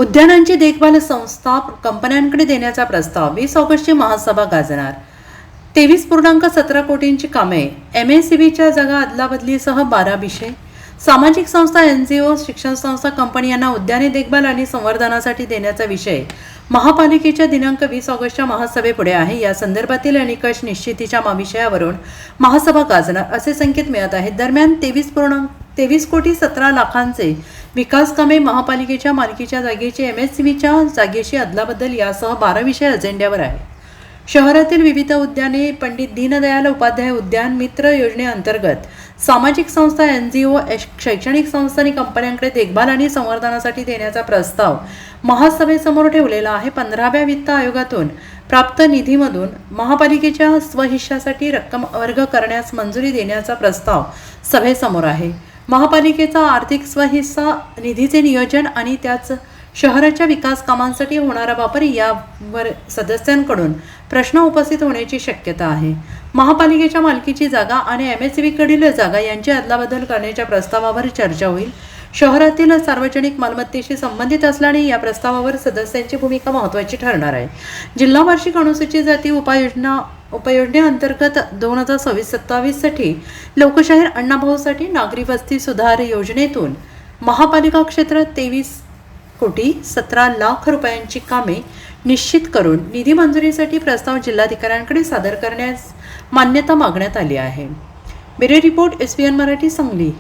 उद्यानांची देखभाल संस्था कंपन्यांकडे देण्याचा प्रस्ताव. 20 ऑगस्टची महासभा गाजणार. 23.17 कोटींची कामे. MSCBच्या जागा अदलाबदलीसह 12 विषय. सामाजिक संस्था, NGO, शिक्षण संस्था, कंपनी यांना उद्याने देखभाल आणि संवर्धनासाठी देण्याचा विषय महापालिकेच्या दिनांक 20 ऑगस्टच्या महासभेपुढे आहे. या संदर्भातील निकष निश्चितीच्या विषयावरून महासभा गाजणार असे संकेत मिळत आहेत. दरम्यान 23,17,00,000चे विकास कामे, महापालिकेच्या मालकीच्या जागेची MSCBच्या जागेशी अदलाबदल यासह 12 विषय अजेंड्यावर आहे. शहरातील विविध उद्याने पंडित दीनदयाल उपाध्याय उद्यान मित्र योजनेअंतर्गत सामाजिक संस्था, NGO, शैक्षणिक संस्था आणि कंपन्यांकडे देखभाल आणि संवर्धनासाठी देण्याचा प्रस्ताव महासभेसमोर ठेवलेला आहे. 15व्या वित्त आयोगातून प्राप्त निधीमधून महापालिकेच्या स्वहिश्शासाठी रक्कम वर्ग करण्यास मंजुरी देण्याचा प्रस्ताव सभेसमोर आहे. महापालिकेचा आर्थिक स्वहिस्सा निधीचे नियोजन आणि त्याच शहराच्या विकास कामांसाठी होणारा वापर यावर सदस्यांकडून प्रश्न उपस्थित होण्याची शक्यता आहे. महापालिकेच्या मालकीची जागा आणि MSCBकडील जागा यांची अदलाबदल करण्याच्या प्रस्तावावर चर्चा होईल. शहरातील सार्वजनिक मालमत्तेशी संबंधित असल्याने या प्रस्तावावर सदस्यांची भूमिका महत्त्वाची ठरणार आहे. जिल्हा वार्षिक अनुसूचित जाती उपयोजनेअंतर्गत 2026-27 साठी लोकशाहीर अण्णाभाऊसाठी नागरी वस्ती सुधार योजनेतून महापालिका क्षेत्रात 23,17,00,000 रुपयांची कामे निश्चित करून निधी मंजुरीसाठी प्रस्ताव जिल्हाधिकाऱ्यांकडे सादर करण्यास मान्यता मागण्यात आली आहे. Bureau report, SBN Marathi, Sangli.